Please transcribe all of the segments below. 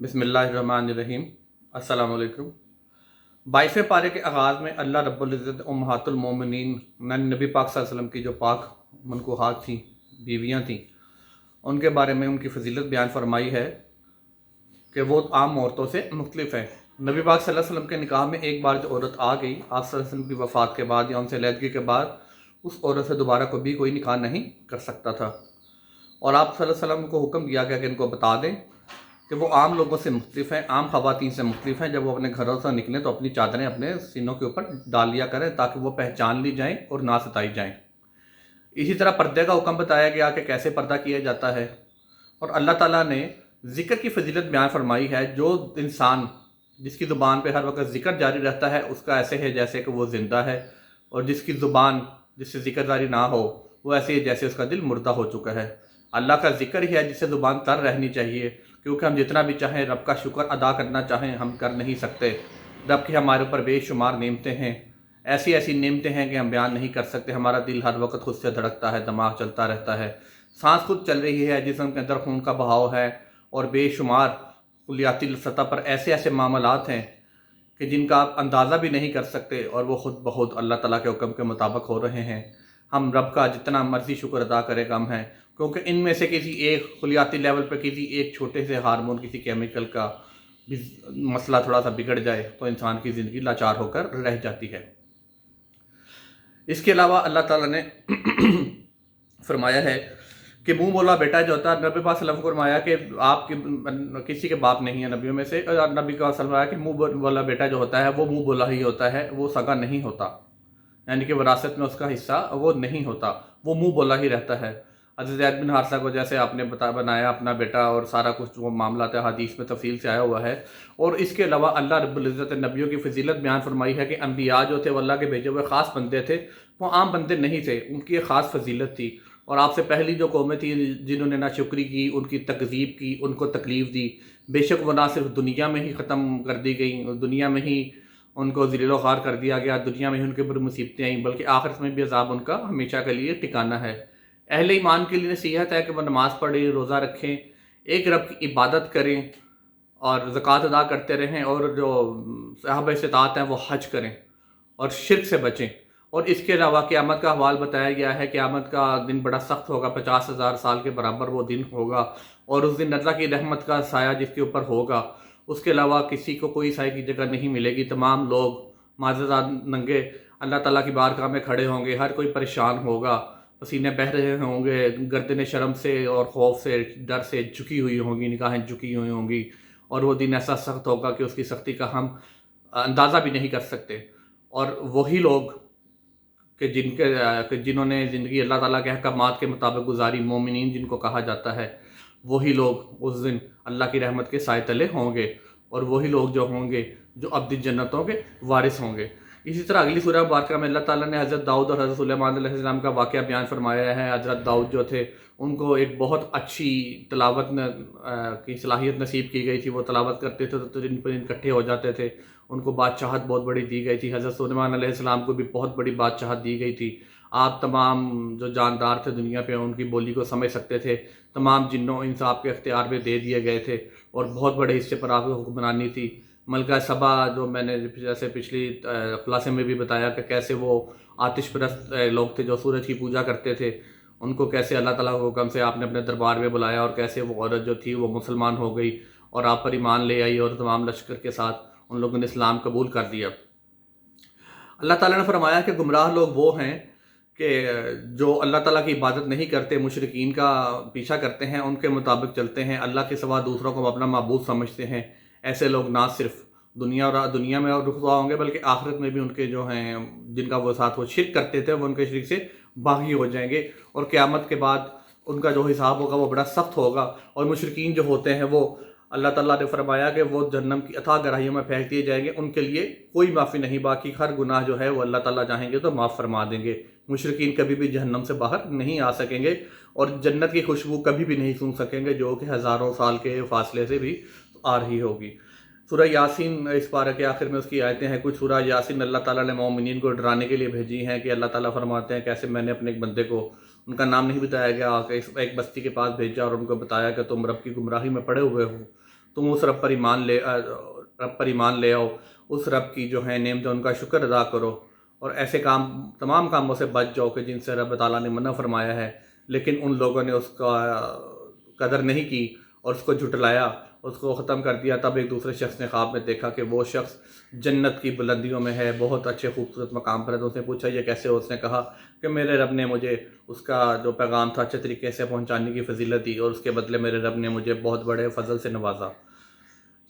बिस्मिल्लाहिर्रहमानिर्रहीम। अस्सलाम वालेकुम। 22वें पारे के आगाज़ में अल्लाह रब्बुल इज़्ज़त उम्महातुल मोमिनीन नबी पाक सल्लल्लाहु अलैहि वसल्लम की जो पाक मनकूहात थी, बीवियाँ थीं, उनके बारे में उनकी फजीलत बयान फरमाई है कि वो आम औरतों से मुख्तलिफ हैं। नबी पाक सल्लल्लाहु अलैहि वसल्लम के निकाह में एक बार जो औरत आ गई आप सल्लल्लाहु अलैहि वसल्लम की वफ़ात के बाद या उनसे अलहदगी के बाद, उस औरत से दोबारा कभी कोई निकाह नहीं कर सकता था। और आप सल्लल्लाहु अलैहि वसल्लम को हुक्म दिया गया कि इनको बता दें कि वो आम लोगों से मुख्तलिफ हैं, आम ख़वातीन से मुख्तलिफ हैं। जब वो अपने घरों से निकलें तो अपनी चादरें अपने सीनों के ऊपर डाल लिया करें ताकि वो पहचान ली जाएं और ना सताई जाएं। इसी तरह पर्दे का हुक्म बताया गया कि कैसे पर्दा किया जाता है। और अल्लाह ताला ने ज़िक्र की फजीलत बयान फरमाई है। जो इंसान जिसकी ज़ुबान पे हर वक्त ज़िक्र जारी रहता है उसका ऐसे है जैसे कि वो ज़िंदा है, और जिसकी ज़ुबान जिससे ज़िक्र जारी ना हो वो ऐसे है जैसे उसका दिल मुर्दा हो चुका है। अल्लाह का ज़िक्र ही है जिससे ज़ुबान तर रहनी चाहिए, क्योंकि हम जितना भी चाहें रब का शुक्र अदा करना चाहें हम कर नहीं सकते। रब की हमारे ऊपर बेशुमार नेमतें हैं, ऐसी ऐसी नेमतें हैं कि हम बयान नहीं कर सकते। हमारा दिल हर वक्त खुद से धड़कता है, दिमाग चलता रहता है, सांस खुद चल रही है, जिस्म के अंदर खून का बहाव है, और बेशुमार कुलियाती सतह पर ऐसे ऐसे मामलात हैं कि जिनका आप अंदाज़ा भी नहीं कर सकते, और वो खुद ब खुद अल्लाह ताला के हुक्म के मुताबिक हो रहे हैं। हम रब का जितना मर्ज़ी शुक्र अदा करें कम है, क्योंकि इनमें से किसी एक खुलियाती लेवल पर किसी एक छोटे से हार्मोन, किसी केमिकल का भी मसला थोड़ा सा बिगड़ जाए तो इंसान की ज़िंदगी लाचार होकर रह जाती है। इसके अलावा अल्लाह ताला ने फरमाया है कि मुंह बोला बेटा जो होता है, नबी पाक सल्लल्लाहु अलैहि वसल्लम को फरमाया कि आपके किसी के बाप नहीं है नबियों में से, और नबी का फरमाया कि मुंह बोला बेटा जो होता है वो मुंह बोला ही होता है, वो सगा नहीं होता, यानी कि विरासत में उसका हिस्सा वो नहीं होता, वो मुंह बोला ही रहता है। हज़रत ज़ैद बिन हारिसा को जैसे आपने बनाया अपना बेटा, और सारा कुछ जो मामला था हदीस में तफसील से आया हुआ है। और इसके अलावा अल्लाह रब्बुल इज़्ज़त ने नबियों की फजीलत बयान फरमाई है कि अम्बिया जो थे वो अल्लाह के भेजे हुए ख़ास बंदे थे, वो आम बंदे नहीं थे, उनकी एक ख़ास फजीलत थी। और आपसे पहली जो कौमें थी जिन्होंने ना शुक्री की, उनकी तकज़ीब की, उनको तकलीफ़ दी, बेशक वो ना सिर्फ दुनिया में ही ख़त्म कर दी गई, दुनिया में ही उनको ज़िल्ल ख़ार कर दिया गया, दुनिया में ही उनके ऊपर मुसीबतें आई, बल्कि आखिरत में भी अज़ाब उनका हमेशा के लिए ठिकाना है। अहले ईमान के लिए नसीहत है कि वह नमाज़ पढ़ें, रोज़ा रखें, एक रब की इबादत करें और ज़कात अदा करते रहें, और जो साहब इस्तात हैं वो हज करें और शिर्क से बचें। और इसके अलावा क़यामत का हवाल बताया गया है, क़यामत का दिन बड़ा सख्त होगा, 50,000 साल के बराबर वो दिन होगा, और उस दिन अल्लाह की रहमत का साया जिसके ऊपर होगा उसके अलावा किसी को कोई साए की जगह नहीं मिलेगी। तमाम लोग माज़ादात नंगे अल्लाह ताला की बारगाह में खड़े होंगे, हर कोई परेशान होगा, पसीने बह रहे होंगे, गर्दनें शर्म से और खौफ से, डर से झुकी हुई होंगी, निगाहें झुकी हुई होंगी, और वो दिन ऐसा सख्त होगा कि उसकी सख्ती का हम अंदाज़ा भी नहीं कर सकते। और वही लोग कि जिन्होंने ज़िंदगी अल्लाह ताला के अहकामात के मुताबिक गुजारी, मोमिनीन जिनको कहा जाता है, वही लोग उस दिन अल्लाह की रहमत के साए तले होंगे, और वही लोग जो होंगे जो अब्दी जन्नतों के वारिस होंगे। इसी तरह अगली सूरह मुबारक में अल्लाह ताला ने हज़रत दाऊद और हज़रत सुलेमान अलैहिस्सलाम का वाक़या बयान फरमाया है। हज़रत दाऊद जो थे उनको एक बहुत अच्छी तलावत की सलाहियत नसीब की गई थी, वो तलावत करते थे तो दिन पर दिन इकट्ठे हो जाते थे, उनको बादशाहत बहुत बड़ी दी गई थी। हज़रत सुलेमान अलैहिस्सलाम को भी बहुत बड़ी बादशाहत दी गई थी। आप तमाम जो जानदार थे दुनिया पे उनकी बोली को समझ सकते थे, तमाम जिन्नों इंस आपके अख्तियार में दे दिए गए थे, और बहुत बड़े हिस्से पर आपको हुक्मरानी थी। मलका सबा जो मैंने जैसे पिछली क्लासे में भी बताया कि कैसे वो आतिश परस्त लोग थे जो सूरज की पूजा करते थे, उनको कैसे अल्लाह ताला के हुक्म से आपने अपने दरबार में बुलाया, और कैसे वो औरत जो थी वो मुसलमान हो गई और आप पर ईमान ले आई, और तमाम लश्कर के साथ उन लोगों ने इस्लाम कबूल कर दिया। अल्लाह ताला ने फरमाया कि गुमराह लोग वो हैं कि जो अल्लाह ताला की इबादत नहीं करते, मुशरिकीन का पीछा करते हैं, उनके मुताबिक चलते हैं, अल्लाह के सिवा दूसरों को अपना माबूद समझते हैं। ऐसे लोग ना सिर्फ दुनिया में और रुसवा होंगे, बल्कि आखिरत में भी उनके जो हैं जिनका वो साथ वो शिरक करते थे वो उनके शिरक से बागी हो जाएंगे, और क़यामत के बाद उनका जो हिसाब होगा वो बड़ा सख्त होगा। और मुशरिकीन जो होते हैं वो अल्लाह ताला ने फरमाया कि वो जहन्नम की अथाह गहराइयों में फेंक दिए जाएंगे, उनके लिए कोई माफ़ी नहीं, बाकी हर गुनाह जो है वो अल्लाह ताला चाहेंगे तो माफ़ फरमा देंगे। मुशरिकीन कभी भी जहन्नम से बाहर नहीं आ सकेंगे, और जन्नत की खुशबू कभी भी नहीं सूंघ सकेंगे, जो कि हज़ारों साल के फासले से भी आ रही होगी। सूरह यासीन इस पारे के आखिर में उसकी आयतें हैं कुछ। सूरह यासीन अल्लाह ताला ने मोमिनीन को डराने के लिए भेजी हैं कि अल्लाह ताला फरमाते हैं कैसे मैंने अपने एक बंदे को, उनका नाम नहीं बताया गया, एक बस्ती के पास भेजा और उनको बताया कि तुम रब की गुमराही में पड़े हुए हो, تم اس رب پر ایمان لے آؤ، اس رب کی جو ہے نعمتیں ان کا شکر ادا کرو، اور ایسے تمام کاموں سے بچ جاؤ کہ جن سے رب تعالیٰ نے منع فرمایا ہے، لیکن ان لوگوں نے اس کا قدر نہیں کی اور اس کو جھٹلایا، اس کو ختم کر دیا۔ تب ایک دوسرے شخص نے خواب میں دیکھا کہ وہ شخص جنت کی بلندیوں میں ہے، بہت اچھے خوبصورت مقام پر ہے۔ تو اس نے پوچھا یہ کیسے ہو؟ اس نے کہا کہ میرے رب نے مجھے اس کا جو پیغام تھا اچھے طریقے سے پہنچانے کی فضیلت دی، اور اس کے بدلے میرے رب نے مجھے بہت بڑے فضل سے نوازا۔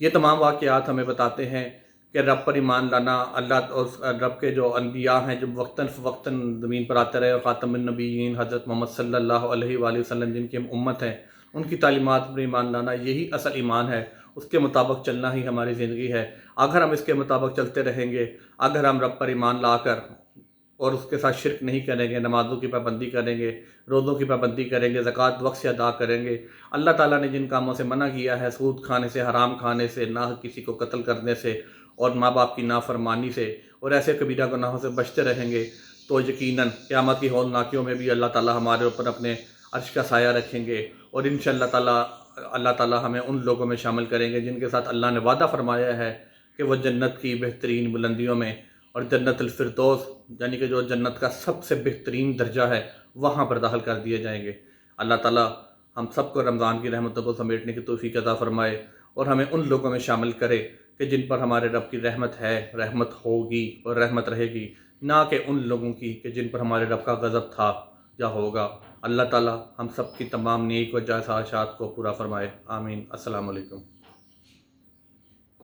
یہ تمام واقعات ہمیں بتاتے ہیں کہ رب پر ایمان لانا، اللہ اور رب کے جو انبیاء ہیں جو وقتاً فوقتاً زمین پر آتے رہے، اور خاتم النبیین حضرت محمد صلی اللہ علیہ وآلہ وسلم جن کی ہم امت ہیں، ان کی تعلیمات پر ایمان لانا یہی اصل ایمان ہے۔ اس کے مطابق چلنا ہی ہماری زندگی ہے۔ اگر ہم اس کے مطابق چلتے رہیں گے، اگر ہم رب پر ایمان لا کر اور اس کے ساتھ شرک نہیں کریں گے، نمازوں کی پابندی کریں گے، روزوں کی پابندی کریں گے، زکوٰۃ وقت سے ادا کریں گے، اللہ تعالیٰ نے جن کاموں سے منع کیا ہے، سود کھانے سے، حرام کھانے سے، نہ کسی کو قتل کرنے سے، اور ماں باپ کی نافرمانی سے، اور ایسے کبیرہ گناہوں سے بچتے رہیں گے، تو یقیناً قیامت کی ہولناکیوں میں بھی اللہ تعالیٰ ہمارے اوپر اپنے عرش کا سایہ رکھیں گے، اور انشاءاللہ تعالیٰ اللہ تعالیٰ ہمیں ان لوگوں میں شامل کریں گے جن کے ساتھ اللہ نے وعدہ فرمایا ہے کہ وہ جنت کی بہترین بلندیوں میں، اور جنت الفردوس یعنی کہ جو جنت کا سب سے بہترین درجہ ہے، وہاں پر داخل کر دیے جائیں گے۔ اللہ تعالیٰ ہم سب کو رمضان کی رحمتوں کو سمیٹنے کی توفیق عطا فرمائے، اور ہمیں ان لوگوں میں شامل کرے کہ جن پر ہمارے رب کی رحمت ہے، رحمت ہوگی اور رحمت رہے گی، نہ کہ ان لوگوں کی کہ جن پر ہمارے رب کا غضب تھا یا ہوگا۔ اللہ تعالیٰ ہم سب کی تمام نیک و جائز خواہشات کو پورا فرمائے، آمین۔ السلام علیکم۔